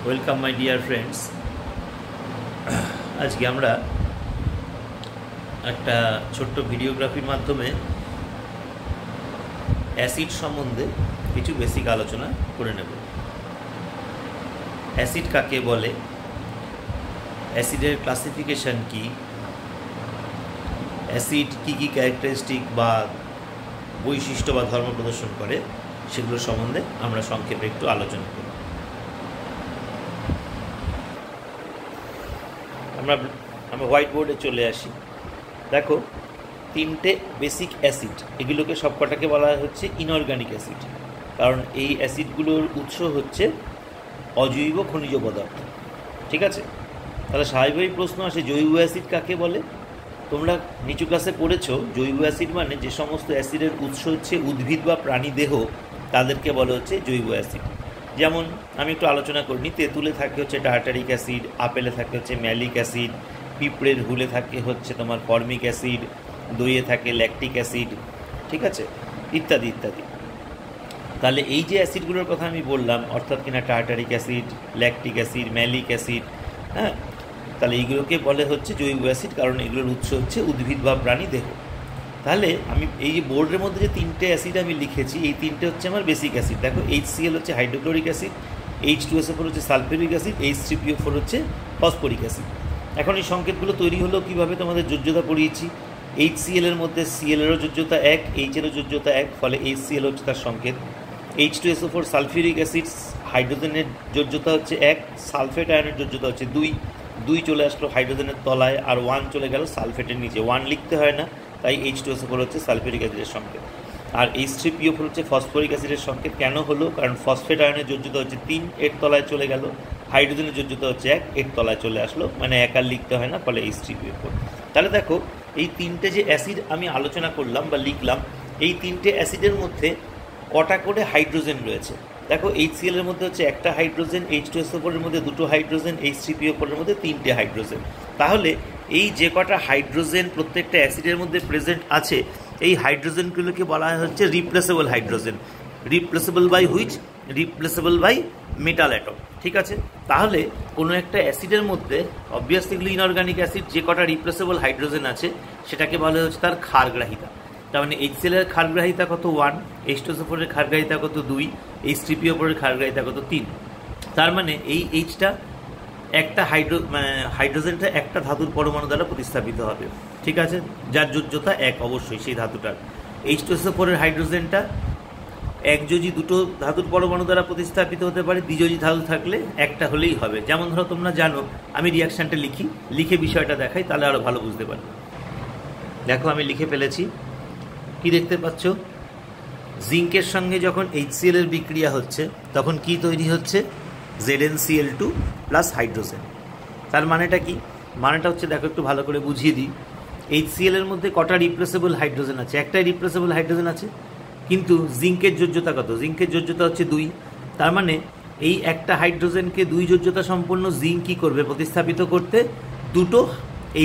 Welcome my dear friends. আজকে আমরা একটা ছোট্ট ভিডিওগ্রাফির মাধ্যমে অ্যাসিড সম্বন্ধে কিছু বেসিক আলোচনা করে নেব। অ্যাসিড কাকে বলে, অ্যাসিডের ক্লাসিফিকেশন কি, অ্যাসিড কী কী ক্যারেক্টারিস্টিক বা বৈশিষ্ট্য বা ধর্ম প্রদর্শন করে, সেগুলো সম্বন্ধে আমরা সংক্ষেপে একটু আলোচনা করব। আমরা হোয়াইট বোর্ডে চলে আসি। দেখো, তিনটে বেসিক অ্যাসিড, এগুলোকে সবকটাকে বলা হচ্ছে ইনঅর্গানিক অ্যাসিড, কারণ এই অ্যাসিডগুলোর উৎস হচ্ছে অজৈব খনিজ পদার্থ। ঠিক আছে, তাহলে স্বাভাবিক প্রশ্ন আসে, জৈব অ্যাসিড কাকে বলে? তোমরা নিচু ক্লাসে পড়েছো, জৈব অ্যাসিড মানে যে সমস্ত অ্যাসিডের উৎস হচ্ছে উদ্ভিদ বা প্রাণী দেহ, তাদেরকে বলা হচ্ছে জৈব অ্যাসিড। যেমন আমি একটু আলোচনা করিনি, তেঁতুলে থাকে হচ্ছে টার্টারিক অ্যাসিড, আপেলে থাকে হচ্ছে ম্যালিক অ্যাসিড, পিঁপড়ের হুলে থাকে হচ্ছে তোমার ফর্মিক অ্যাসিড, দইয়ে থাকে ল্যাকটিক অ্যাসিড, ঠিক আছে, ইত্যাদি ইত্যাদি। তাহলে এই যে অ্যাসিডগুলোর কথা আমি বললাম, অর্থাৎ কিনা tartaric acid, lactic acid, malic acid, হ্যাঁ, তাহলে এইগুলোকে বলে হচ্ছে জৈব অ্যাসিড, কারণ এগুলোর উৎস হচ্ছে উদ্ভিদ বা প্রাণী দেহ। তাহলে আমি এই যে বোর্ডের মধ্যে যে তিনটে অ্যাসিড আমি লিখেছি, এই তিনটে হচ্ছে আমার বেসিক অ্যাসিড। দেখো, HCl হচ্ছে হাইড্রোক্লোরিক অ্যাসিড, H2SO4 হচ্ছে সালফিউরিক অ্যাসিড, H3PO4 হচ্ছে ফসফরিক অ্যাসিড। এখন এই সংকেতগুলো তৈরি হলো কীভাবে? তোমাদের যোজ্যতা পড়িয়েছি। HCl এর মধ্যে Cl এরও যোজ্যতা 1, H এরও যোজ্যতা 1, ফলে HCl হচ্ছে তার সংকেত। H2SO4 সালফিউরিক অ্যাসিড, হাইড্রোজেনের যোজ্যতা হচ্ছে 1, সালফেট আয়নের যোজ্যতা হচ্ছে 2 চলে আসলো হাইড্রোজেনের তলায়, আর 1 চলে গেল সালফেটের নিচে। 1 লিখতে হয় না, তাই H2SO4 হচ্ছে সালফিউরিক অ্যাসিডের সংকেত। আর H3PO4 হচ্ছে ফসফরিক অ্যাসিডের সংকেত। কেন হলো? কারণ ফসফেট আয়নের যোজ্যতা হচ্ছে 3, এর তলায় চলে গেল, হাইড্রোজেনের যোজ্যতা হচ্ছে 1, এর তলায় চলে আসলো, মানে 1 আর লিখতে হয় না, ফলে H3PO4। তাহলে দেখো, এই তিনটে যে অ্যাসিড আমি আলোচনা করলাম বা লিখলাম, এই তিনটে অ্যাসিডের মধ্যে কটা করে হাইড্রোজেন রয়েছে? দেখো, HCl এর মধ্যে হচ্ছে একটা হাইড্রোজেন, H2SO4 এর মধ্যে 2টো হাইড্রোজেন, H3PO4 এর মধ্যে 3টে হাইড্রোজেন। তাহলে এই যে কটা হাইড্রোজেন প্রত্যেকটা অ্যাসিডের মধ্যে প্রেজেন্ট আছে, এই হাইড্রোজেনগুলোকে বলা হচ্ছে replaceable hydrogen. Replaceable by which? Replaceable by metal atom. ঠিক আছে, তাহলে কোনো একটা অ্যাসিডের মধ্যে অবভিয়াসলি এগুলো ইনঅর্গানিক অ্যাসিড, যে কটা রিপ্লেসেবল হাইড্রোজেন আছে সেটাকে বলা হচ্ছে তার ক্ষারগ্রাহিতা। তার মানে HCl এর ক্ষারগ্রাহিতা কত? 1, H2SO4 এর ক্ষারগ্রাহিতা কত? 2, H3PO4 এর ক্ষারগ্রাহিতা কত? 3। তার মানে এই Hটা একটা হাইড্রোজেনটা একটা ধাতুর পরমাণু দ্বারা প্রতিস্থাপিত হবে। ঠিক আছে, যার যোজ্যতা 1 অবশ্যই সেই ধাতুটার। H2SO4 এর হাইড্রোজেনটা একযোজি দুটো ধাতুর পরমাণু দ্বারা প্রতিস্থাপিত হতে পারে, দ্বিযোজি ধাতু থাকলে একটা হলেই হবে। যেমন ধরো, তোমরা জানো, আমি রিয়াকশানটা লিখে বিষয়টা দেখাই, তাহলে আরও ভালো বুঝতে পারবে। দেখো, আমি লিখে ফেলেছি। কি দেখতে পাচ্ছ? জিঙ্কের সঙ্গে যখন HCl এর বিক্রিয়া হচ্ছে, তখন কি তৈরি হচ্ছে? ZnCl2 plus hydrogen. তার মানেটা কি? মানেটা হচ্ছে, দেখো একটু ভালো করে বুঝিয়ে দিই। HCl এর মধ্যে কটা রিপ্লেসেবল হাইড্রোজেন আছে? একটাই রিপ্লেসেবল হাইড্রোজেন আছে, কিন্তু জিঙ্কের যোজ্যতা কত? জিঙ্কের যোজ্যতা হচ্ছে 2। তার মানে এই একটা হাইড্রোজেনকে 2 যোজ্যতা সম্পন্ন জিঙ্ক কী করবে? প্রতিস্থাপিত করতে 2টো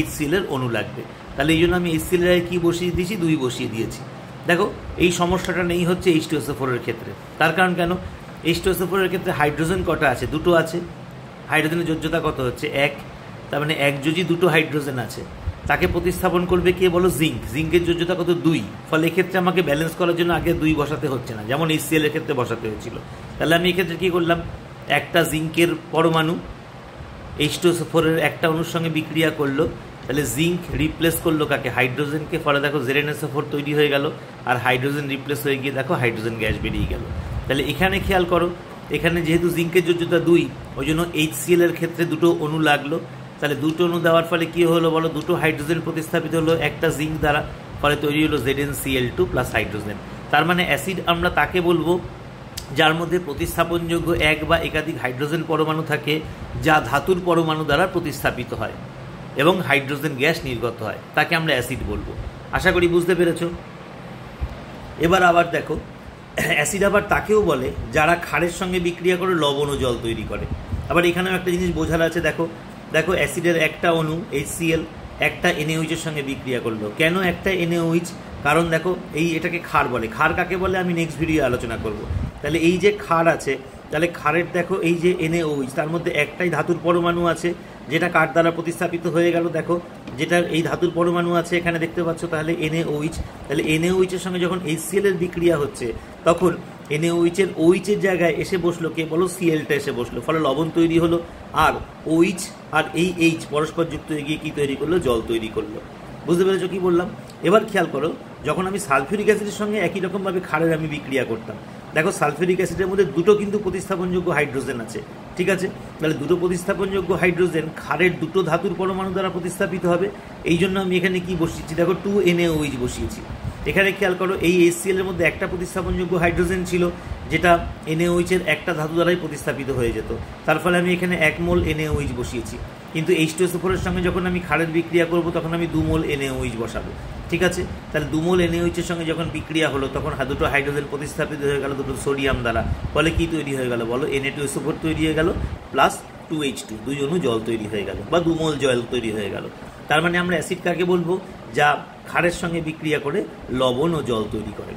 HCl এর অণু লাগবে। তাহলে এই জন্য আমি HCl এর কী বসিয়ে দিয়েছি? 2 বসিয়ে দিয়েছি। দেখো, এই সমস্যাটা নেই হচ্ছে H2SO4 এর ক্ষেত্রে। তার কারণ কেন? H2SO4 এর ক্ষেত্রে হাইড্রোজেন কটা আছে? 2টো আছে। হাইড্রোজেনের যোজ্যতা কত হচ্ছে? 1। তার মানে একযোজি 2টো হাইড্রোজেন আছে, তাকে প্রতিস্থাপন করবে কে বলো? জিঙ্ক। জিঙ্কের যোজ্যতা কত? 2। ফলে এক্ষেত্রে আমাকে ব্যালেন্স করার জন্য আগে 2 বসাতে হচ্ছে না, যেমন HCl এর ক্ষেত্রে বসাতে হয়েছিল। তাহলে আমি এক্ষেত্রে কী করলাম? একটা জিঙ্কের পরমাণু H2SO4 এর একটা অণুর সঙ্গে বিক্রিয়া করলো, তাহলে জিঙ্ক রিপ্লেস করলো কাকে? হাইড্রোজেনকে। ফলে দেখো ZnSO4 তৈরি হয়ে গেল, আর হাইড্রোজেন রিপ্লেস হয়ে গিয়ে দেখো হাইড্রোজেন গ্যাস বেরিয়ে গেল। তাহলে এখানে খেয়াল করো, এখানে যেহেতু জিঙ্কের যোজ্যতা 2, ওই জন্য HCl এর ক্ষেত্রে 2টো অণু লাগলো। তাহলে 2টো অণু দেওয়ার ফলে কী হলো বলো? 2টো হাইড্রোজেন প্রতিস্থাপিত হলো একটা জিঙ্ক দ্বারা, ফলে তৈরি হলো ZnCl2 প্লাস হাইড্রোজেন। তার মানে অ্যাসিড আমরা তাকে বলবো যার মধ্যে প্রতিস্থাপনযোগ্য এক বা একাধিক হাইড্রোজেন পরমাণু থাকে, যা ধাতুর পরমাণু দ্বারা প্রতিস্থাপিত হয় এবং হাইড্রোজেন গ্যাস নির্গত হয়, তাকে আমরা অ্যাসিড বলবো। আশা করি বুঝতে পেরেছ। এবার আবার দেখো, অ্যাসিড আবার তাকেও বলে যারা ক্ষারের সঙ্গে বিক্রিয়া করে লবণ ও জল তৈরি করে। আবার এখানেও একটা জিনিস বোঝার আছে। দেখো অ্যাসিডের একটা অণু HCl একটা NaOH এর সঙ্গে বিক্রিয়া করলো। কেন একটা NaOH? কারণ দেখো, এটাকে ক্ষার বলে। ক্ষার কাকে বলে আমি নেক্সট ভিডিও আলোচনা করব। তাহলে এই যে ক্ষার আছে, তাহলে ক্ষারের দেখো এই যে NaOH, তার মধ্যে একটাই ধাতুর পরমাণু আছে যেটা কার দ্বারা প্রতিস্থাপিত হয়ে গেল, দেখো যেটার এই ধাতুর পরমাণু আছে এখানে দেখতে পাচ্ছ, তাহলে NaOH। তাহলে NaOH এর সঙ্গে যখন HCl এর বিক্রিয়া হচ্ছে তখন NaOH এর OH এর জায়গায় এসে বসলো কে বলো, Cl-টা এসে বসলো, ফলে লবণ তৈরি হলো। আর OH আর এই H পরস্পর যুক্ত হয়ে গিয়ে কী তৈরি করলো, জল তৈরি করলো। বুঝতে পেরেছো কি বললাম? এবার খেয়াল করো, যখন আমি সালফিউরিক অ্যাসিডের সঙ্গে একই রকমভাবে ক্ষারের আমি বিক্রিয়া করতাম, দেখো সালফিউরিক অ্যাসিডের মধ্যে দুটো কিন্তু প্রতিস্থাপনযোগ্য হাইড্রোজেন আছে, ঠিক আছে? তাহলে দুটো প্রতিস্থাপনযোগ্য হাইড্রোজেন ক্ষারের দুটো ধাতুর পরমাণু দ্বারা প্রতিস্থাপিত হবে। এই জন্য আমি এখানে কি বসিয়েছি, দেখো 2NaOH বসিয়েছি। এখানে খেয়াল করো, এই HCl এর মধ্যে একটা প্রতিস্থাপনযোগ্য হাইড্রোজেন ছিল যেটা NaOH এর একটা ধাতু দ্বারাই প্রতিস্থাপিত হয়ে যেত, তার ফলে আমি এখানে 1 মোল NaOH বসিয়েছি। কিন্তু H2SO4 এর সঙ্গে যখন আমি ক্ষারের বিক্রিয়া করব তখন আমি 2 মোল NaOH বসাবো, ঠিক আছে? তাহলে 2 মোল NaOH এর সঙ্গে যখন বিক্রিয়া হলো তখন দুটো হাইড্রোজেন প্রতিস্থাপিত হয়ে গেল দুটো সোডিয়াম দ্বারা, ফলে কি তৈরি হয়ে গেল বলো, Na2SO4 তৈরি হয়ে গেল প্লাস 2H2, 2 অণু জল তৈরি হয়ে গেল, বা 2 মোল জল তৈরি হয়ে গেল। তার মানে আমরা অ্যাসিড কাকে বলবো, যা ক্ষারের সঙ্গে বিক্রিয়া করে লবণ ও জল তৈরি করে।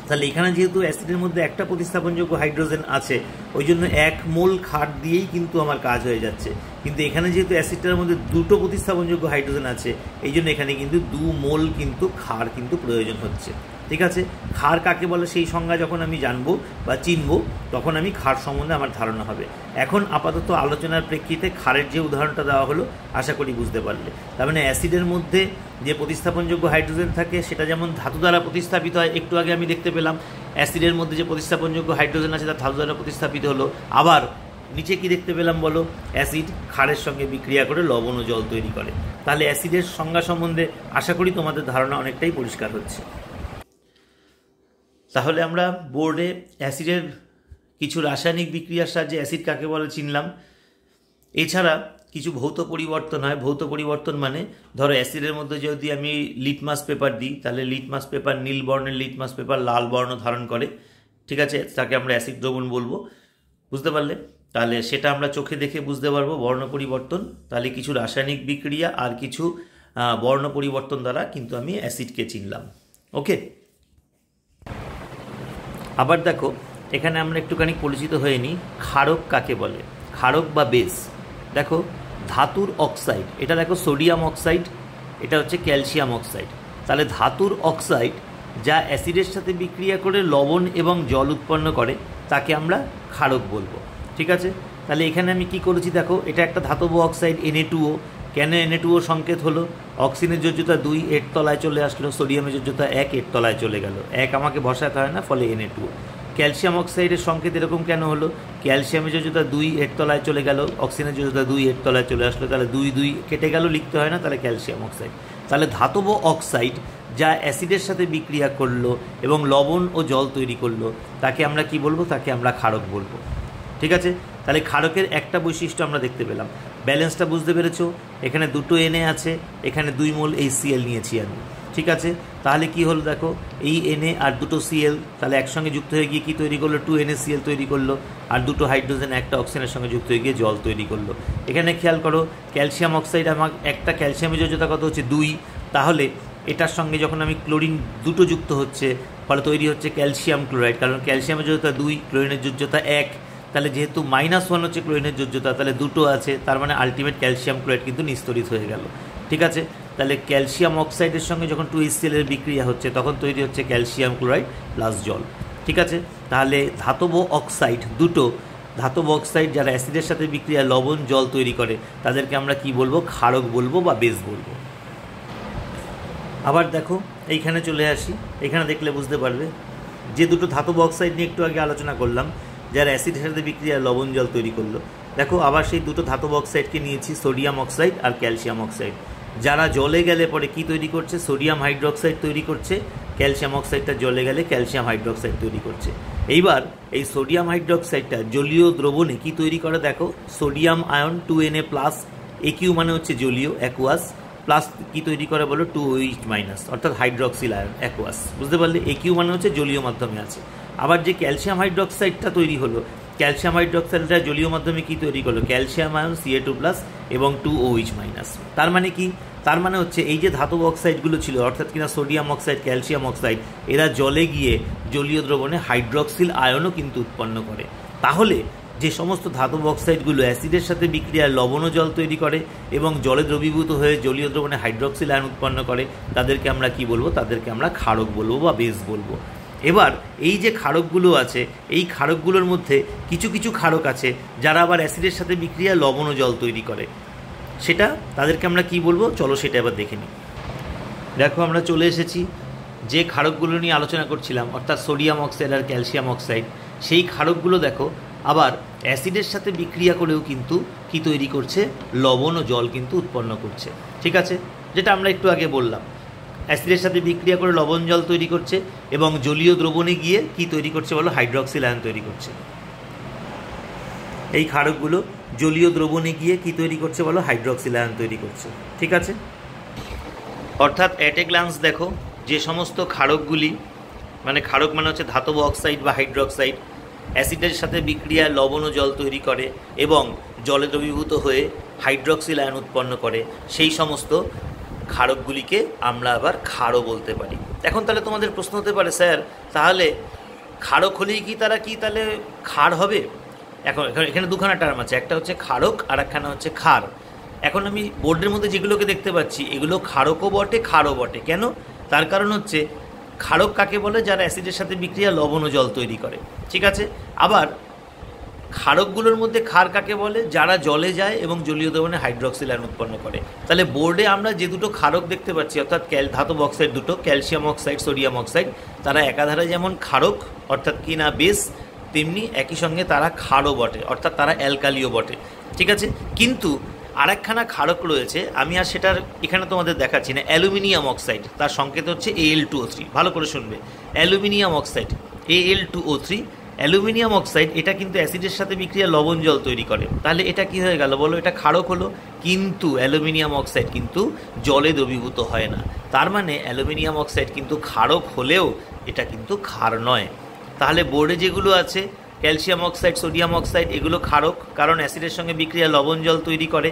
তাহলে এখানে যেহেতু অ্যাসিডের মধ্যে একটা প্রতিস্থাপনযোগ্য হাইড্রোজেন আছে, ওই জন্য 1 মোল ক্ষার দিয়েই কিন্তু আমার কাজ হয়ে যাচ্ছে। কিন্তু এখানে যেহেতু অ্যাসিডটার মধ্যে দুটো প্রতিস্থাপনযোগ্য হাইড্রোজেন আছে, এই জন্য এখানে কিন্তু 2 মোল কিন্তু ক্ষার কিন্তু প্রয়োজন হচ্ছে, ঠিক আছে? ক্ষার কাকে বলে সেই সংজ্ঞা যখন আমি জানবো বা চিনবো তখন আমি ক্ষার সম্বন্ধে আমার ধারণা হবে। এখন আপাতত আলোচনার প্রেক্ষিতে ক্ষারের যে উদাহরণটা দেওয়া হলো আশা করি বুঝতে পারলে। তার মানে অ্যাসিডের মধ্যে যে প্রতিস্থাপনযোগ্য হাইড্রোজেন থাকে সেটা যেমন ধাতু দ্বারা প্রতিস্থাপিত হয়, একটু আগে আমি দেখতে পেলাম অ্যাসিডের মধ্যে যে প্রতিস্থাপনযোগ্য হাইড্রোজেন আছে তা ধাতু দ্বারা প্রতিস্থাপিত হলো। আবার নিচে কি দেখতে পেলাম বলো, অ্যাসিড ক্ষারের সঙ্গে বিক্রিয়া করে লবণ ও জল তৈরি করে। তাহলে অ্যাসিডের সংজ্ঞা সম্বন্ধে আশা করি তোমাদের ধারণা অনেকটাই পরিষ্কার হচ্ছে। তাহলে আমরা বোর্ডে অ্যাসিডের কিছু রাসায়নিক বিক্রিয়ার সাহায্যে অ্যাসিড কাকে বলে চিনলাম। এছাড়া কিছু ভৌত পরিবর্তন হয়। ভৌত পরিবর্তন মানে ধরো অ্যাসিডের মধ্যে যদি আমি লিটমাস পেপার দিই, তাহলে লিটমাস পেপার নীল বর্ণের লিটমাস পেপার লাল বর্ণ ধারণ করে, ঠিক আছে? তাকে আমরা অ্যাসিড দ্রবণ বলবো। বুঝতে পারলে? তাহলে সেটা আমরা চোখে দেখে বুঝতে পারবো বর্ণ পরিবর্তন। তাহলে কিছু রাসায়নিক বিক্রিয়া আর কিছু বর্ণ পরিবর্তন দ্বারা কিন্তু আমি অ্যাসিডকে চিনলাম। ওকে, আবার দেখো এখানে আমরা একটুখানি পরিচিত হয়ে নিই ক্ষারক কাকে বলে। ক্ষারক বা বেস, দেখো ধাতুর অক্সাইড, এটা দেখো সোডিয়াম অক্সাইড, এটা হচ্ছে ক্যালসিয়াম অক্সাইড। তাহলে ধাতুর অক্সাইড যা অ্যাসিডের সাথে বিক্রিয়া করে লবণ এবং জল উৎপন্ন করে তাকে আমরা ক্ষারক বলবো, ঠিক আছে? তাহলে এখানে আমি কি করেছি দেখো, এটা একটা ধাতব অক্সাইড Na2O। কেন Na2O সংকেত হলো, অক্সিজেনের যোজ্যতা 2 এর তলায় চলে আসলো, সোডিয়ামের যোজ্যতা 1 এর তলায় চলে গেল, 1 আমাকে বসাতে হয় না, ফলে Na2O। ক্যালসিয়াম অক্সাইডের সংকেত এরকম কেন হলো, ক্যালসিয়ামের যোজ্যতা 2 এর তলায় চলে গেল, অক্সিজেনের যোজ্যতা 2 এর তলায় চলে আসলো, তাহলে 2 2 কেটে গেল, লিখতে হয় না, তাহলে ক্যালসিয়াম অক্সাইড। তাহলে ধাতব অক্সাইড যা অ্যাসিডের সাথে বিক্রিয়া করলো এবং লবণ ও জল তৈরি করলো তাকে আমরা কি বলবো, তাকে আমরা ক্ষারক বলবো, ঠিক আছে? তাহলে ক্ষারকের একটা বৈশিষ্ট্য আমরা দেখতে পেলাম, ব্যালেন্সটা বুঝতে পেরেছো? এখানে দুটো Na আছে, এখানে 2 মোল HCl নিয়েছি আমি, ঠিক আছে? তাহলে কি হলো দেখো, এই Na আর দুটো Cl তাহলে একসঙ্গে যুক্ত হয়ে গিয়ে কি তৈরি করলো, 2NaCl তৈরি করলো, আর দুটো হাইড্রোজেন একটা অক্সিজেনের সঙ্গে যুক্ত হয়ে গিয়ে জল তৈরি করলো। এখানে খেয়াল করো ক্যালসিয়াম অক্সাইড আমার একটা ক্যালসিয়ামের যোজ্যতা কত হচ্ছে 2, তাহলে এটার সঙ্গে যখন আমি ক্লোরিন দুটো যুক্ত হচ্ছে ফলে তৈরি হচ্ছে ক্যালসিয়াম ক্লোরাইড, কারণ ক্যালসিয়ামের যোজ্যতা 2, ক্লোরিনের যোজ্যতা 1। তাহলে যেহেতু -1 হচ্ছে ক্লোরিনের যোজ্যতা, তাহলে দুটো আছে, তার মানে আলটিমেট ক্যালসিয়াম ক্লোরাইড কিন্তু নিস্তরিত হয়ে গেল, ঠিক আছে? তাহলে ক্যালসিয়াম অক্সাইডের সঙ্গে যখন 2HCl এর বিক্রিয়া হচ্ছে তখন তৈরি হচ্ছে ক্যালসিয়াম ক্লোরাইড প্লাস জল, ঠিক আছে? তাহলে ধাতব অক্সাইড দুটো, ধাতব অক্সাইড যারা অ্যাসিডের সাথে বিক্রিয়া লবণ জল তৈরি করে তাদেরকে আমরা কি বলবো, ক্ষারক বলবো বা বেস বলবো। আবার দেখো এইখানে চলে আসি, এখানে দেখলে বুঝতে পারবে যে দুটো ধাতব অক্সাইড নিয়ে একটু আগে আলোচনা করলাম যারা অ্যাসিডের সাথে বিক্রিয়া লবণ জল তৈরি করলো, দেখো আবার সেই দুটো ধাতব অক্সাইডকে নিয়েছি, সোডিয়াম অক্সাইড আর ক্যালসিয়াম অক্সাইড, যারা জলে গেলে পরে কি তৈরি করছে, সোডিয়াম হাইড্রোক্সাইড তৈরি করছে, ক্যালসিয়াম অক্সাইডটা জলে গেলে ক্যালসিয়াম হাইড্রোক্সাইড তৈরি করছে। এইবার এই সোডিয়াম হাইড্রোক্সাইডটা জলীয় দ্রবণে কি তৈরি করে দেখো, সোডিয়াম আয়ন 2Na+, AQ মানে হচ্ছে জলীয় অ্যাকুয়াস, প্লাস কি তৈরি করে বলো 2OH- অর্থাৎ হাইড্রক্সিল আয়ন অ্যাকুয়াস। বুঝতে পারলে? AQ মানে হচ্ছে জলীয় মাধ্যমে আছে। আবার যে ক্যালসিয়াম হাইড্রোক্সাইডটা তৈরি হলো, ক্যালসিয়াম হাইড্রোক্সাইডটা জলীয় মাধ্যমে কি তৈরি করলো, ক্যালসিয়াম আয়ন Ca2+ এবং 2OH-। তার মানে কি, তার মানে হচ্ছে এই যে ধাতব অক্সাইডগুলো ছিল অর্থাৎ কিনা সোডিয়াম অক্সাইড, ক্যালসিয়াম অক্সাইড, এরা জলে গিয়ে জলীয় দ্রবণে হাইড্রক্সিল আয়নও কিন্তু উৎপন্ন করে। তাহলে যে সমস্ত ধাতব অক্সাইডগুলো অ্যাসিডের সাথে বিক্রিয়ায় লবণ ও জল তৈরি করে এবং জলে দ্রবীভূত হয়ে জলীয় দ্রবণে হাইড্রক্সিল আয়ন উৎপন্ন করে, তাদেরকে আমরা কি বলবো? তাদেরকে আমরা ক্ষারক বলবো বা বেস বলবো। এবার এই যে ক্ষারকগুলো আছে, এই ক্ষারকগুলোর মধ্যে কিছু কিছু ক্ষারক আছে যারা আবার অ্যাসিডের সাথে বিক্রিয়ায় লবণ ও জল তৈরি করে, সেটা তাদেরকে আমরা কি বলবো? চলো সেটা এবার দেখে নিই। দেখো, আমরা চলে এসেছি যে ক্ষারকগুলো নিয়ে আলোচনা করছিলাম, অর্থাৎ সোডিয়াম অক্সাইড আর ক্যালসিয়াম অক্সাইড। সেই ক্ষারকগুলো দেখো আবার অ্যাসিডের সাথে বিক্রিয়া করেও কিন্তু কি তৈরি করছে? লবণ ও জল কিন্তু উৎপন্ন করছে। ঠিক আছে, যেটা আমরা একটু আগে বললাম, অ্যাসিডের সাথে বিক্রিয়া করে লবণ জল তৈরি করছে এবং জলীয় দ্রবণে গিয়ে কি তৈরি করছে বলো? হাইড্রক্সিল আয়ন তৈরি করছে। এই ক্ষারকগুলো জলীয় দ্রবণে গিয়ে কি তৈরি করছে বলো? হাইড্রক্সিল আয়ন তৈরি করছে। ঠিক আছে, অর্থাৎ অ্যাট এ গ্লান্স দেখো যে সমস্ত ক্ষারকগুলি, মানে ক্ষারক মানে হচ্ছে ধাতব অক্সাইড বা হাইড্রক্সাইড, অ্যাসিডের সাথে বিক্রিয়ায় লবণ ও জল তৈরি করে এবং জলে দ্রবীভূত হয়ে হাইড্রক্সিল আয়ন উৎপন্ন করে, সেই সমস্ত ক্ষারকগুলিকে আমরা আবার ক্ষারও বলতে পারি। এখন তাহলে তোমাদের প্রশ্ন হতে পারে, স্যার তাহলে ক্ষারক হলেই কি তারা কি তাহলে ক্ষার হবে? এখন এখানে দুখানা টার্ম আছে, একটা হচ্ছে ক্ষারক আর একখানা হচ্ছে ক্ষার। এখন আমি বোর্ডের মধ্যে যেগুলোকে দেখতে পাচ্ছি এগুলো ক্ষারকও বটে, ক্ষারও বটে। কেন? তার কারণ হচ্ছে ক্ষারক কাকে বলে? যারা অ্যাসিডের সাথে বিক্রিয়া লবণ ও জল তৈরি করে। ঠিক আছে, আবার ক্ষারকগুলোর মধ্যে ক্ষার কাকে বলে? যারা জলে যায় এবং জলীয় দ্রবণে হাইড্রক্সিল আয়ন উৎপন্ন করে। তাহলে বোর্ডে আমরা যে দুটো ক্ষারক দেখতে পাচ্ছি, অর্থাৎ ধাতব অক্সাইড দুটো, ক্যালসিয়াম অক্সাইড, সোডিয়াম অক্সাইড, তারা একাধারে যেমন ক্ষারক অর্থাৎ কি না বেস, তেমনি একই সঙ্গে তারা ক্ষারও বটে, অর্থাৎ তারা অ্যালকালিও বটে। ঠিক আছে, কিন্তু আরেকখানা ক্ষারক রয়েছে, আমি আর সেটার এখানে তোমাদের দেখাচ্ছি না, অ্যালুমিনিয়াম অক্সাইড। তার সংকেত হচ্ছে Al2O3। ভালো করে শুনবে, aluminium oxide Al2O3। Aluminium oxide এটা কিন্তু অ্যাসিডের সাথে বিক্রিয়া লবণ জল তৈরি করে। তাহলে এটা কি হয়ে গেল বলো? এটা ক্ষারক হলো, কিন্তু অ্যালুমিনিয়াম অক্সাইড কিন্তু জলে দ্রবীভূত হয় না। তার মানে অ্যালুমিনিয়াম অক্সাইড কিন্তু ক্ষারক হলেও এটা কিন্তু ক্ষার নয়। তাহলে বোর্ডে যেগুলো আছে ক্যালসিয়াম অক্সাইড, সোডিয়াম অক্সাইড, এগুলো ক্ষারক, কারণ অ্যাসিডের সঙ্গে বিক্রিয়া লবণ জল তৈরি করে,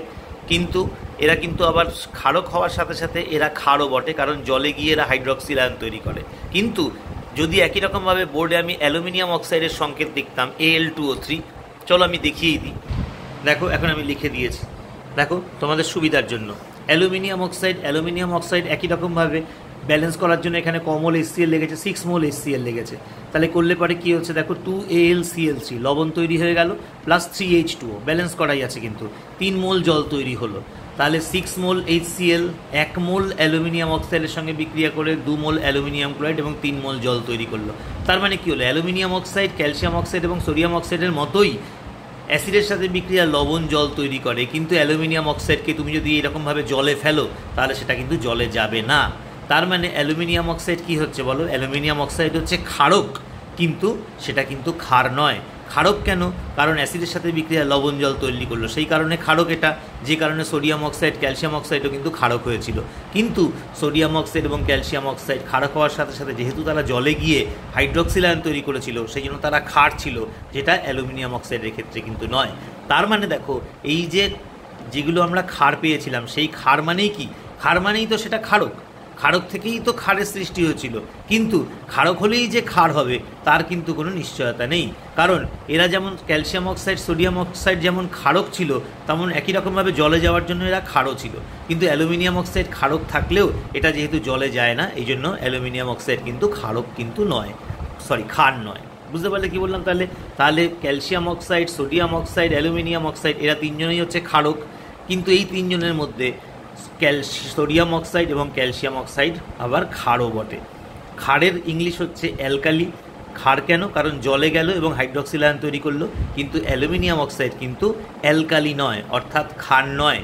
কিন্তু এরা কিন্তু আবার ক্ষারক হওয়ার সাথে সাথে এরা ক্ষারও বটে, কারণ জলে গিয়ে এরা হাইড্রক্সিল আয়ন তৈরি করে। কিন্তু যদি একই রকমভাবে বোর্ডে আমি অ্যালুমিনিয়াম অক্সাইডের সংকেত দেখতাম Al2O3, চলো আমি দেখিয়ে দিই। দেখো, এখন আমি লিখে দিয়েছি, দেখো তোমাদের সুবিধার জন্য। অ্যালুমিনিয়াম অক্সাইড একই রকমভাবে ব্যালেন্স করার জন্য এখানে কমল HCl লেগেছে, 6 মোল HCl লেগেছে। তাহলে করলে পরে কী হচ্ছে দেখো, 2AlCl3 লবণ তৈরি হয়ে গেল, প্লাস 3H2O, ব্যালেন্স করাই আছে কিন্তু 3 মোল জল তৈরি হলো। তাহলে 6 মোল HCl 1 মোল অ্যালুমিনিয়াম অক্সাইডের সঙ্গে বিক্রিয়া করে 2 মোল অ্যালুমিনিয়াম ক্লোরাইড এবং 3 মোল জল তৈরি করলো। তার মানে কী হলো? অ্যালুমিনিয়াম অক্সাইড, ক্যালসিয়াম অক্সাইড এবং সোডিয়াম অক্সাইডের মতোই অ্যাসিডের সাথে বিক্রিয়া লবণ জল তৈরি করে, কিন্তু অ্যালুমিনিয়াম অক্সাইডকে তুমি যদি এরকমভাবে জলে ফেলো তাহলে সেটা কিন্তু জলে যাবে না। তার মানে অ্যালুমিনিয়াম অক্সাইড কী হচ্ছে বলো? অ্যালুমিনিয়াম অক্সাইড হচ্ছে ক্ষারক, কিন্তু সেটা কিন্তু ক্ষার নয়। ক্ষারক কেন? কারণ অ্যাসিডের সাথে বিক্রিয়া লবণ জল তৈরি করলো, সেই কারণে ক্ষারক এটা। যে কারণে সোডিয়াম অক্সাইড, ক্যালসিয়াম অক্সাইডও কিন্তু ক্ষারক হয়েছিল। কিন্তু সোডিয়াম অক্সাইড এবং ক্যালসিয়াম অক্সাইড ক্ষারক হওয়ার সাথে সাথে যেহেতু তারা জলে গিয়ে হাইড্রক্সিল আয়ন তৈরি করেছিল, সেই জন্য তারা ক্ষার ছিল, যেটা অ্যালুমিনিয়াম অক্সাইডের ক্ষেত্রে কিন্তু নয়। তার মানে দেখো, এই যে যেগুলো আমরা ক্ষার পেয়েছিলাম, সেই ক্ষার মানেই কি? ক্ষার মানেই তো সেটা ক্ষারক, ক্ষারক থেকেই তো ক্ষারের সৃষ্টি হয়েছিল। কিন্তু ক্ষারক হলেই যে ক্ষার হবে তার কিন্তু কোনো নিশ্চয়তা নেই, কারণ এরা যেমন ক্যালসিয়াম অক্সাইড, সোডিয়াম অক্সাইড যেমন ক্ষারক ছিল, তেমন একই রকমভাবে জলে যাওয়ার জন্য এরা ক্ষারও ছিল। কিন্তু অ্যালুমিনিয়াম অক্সাইড ক্ষারক থাকলেও এটা যেহেতু জলে যায় না, এই জন্য অ্যালুমিনিয়াম অক্সাইড কিন্তু ক্ষারক কিন্তু নয়, ক্ষার নয়। বুঝতে পারলে কি বললাম? তাহলে calcium oxide, sodium oxide, aluminium oxide এরা তিনজনেই হচ্ছে ক্ষারক, কিন্তু এই তিনজনের মধ্যে সোডিয়াম অক্সাইড এবং ক্যালসিয়াম অক্সাইড আবার ক্ষারও বটে। ক্ষারের ইংলিশ হচ্ছে অ্যালকালি। ক্ষার কেন? কারণ জলে গেল এবং হাইড্রক্সিল আয়ন তৈরি করলো। কিন্তু অ্যালুমিনিয়াম অক্সাইড কিন্তু অ্যালকালি নয়, অর্থাৎ ক্ষার নয়।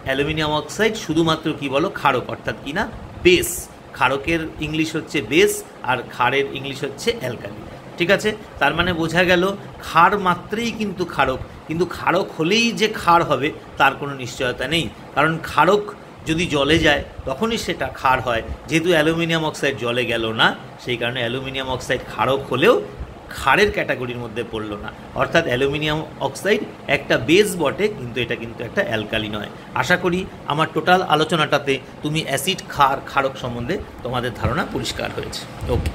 অ্যালুমিনিয়াম অক্সাইড শুধুমাত্র কি বলো? ক্ষারক, অর্থাৎ কি না? বেস। ক্ষারকের ইংলিশ হচ্ছে বেস আর ক্ষারের ইংলিশ হচ্ছে অ্যালকালি। ঠিক আছে, তার মানে বোঝা গেল ক্ষার মাত্রেই কিন্তু ক্ষারক, কিন্তু ক্ষারক হলেই যে ক্ষার হবে তার কোনো নিশ্চয়তা নেই, কারণ ক্ষারক যদি জলে যায় তখনই সেটা ক্ষার হয়। যেহেতু অ্যালুমিনিয়াম অক্সাইড জলে গেল না, সেই কারণে অ্যালুমিনিয়াম অক্সাইড ক্ষারক হলেও ক্ষারের ক্যাটাগরির মধ্যে পড়লো না। অর্থাৎ অ্যালুমিনিয়াম অক্সাইড একটা বেস বটে, কিন্তু এটা কিন্তু একটা অ্যালকালি নয়। আশা করি আমার টোটাল আলোচনাটাতে তুমি অ্যাসিড, ক্ষার, ক্ষারক সম্বন্ধে তোমাদের ধারণা পরিষ্কার হয়েছে। ওকে।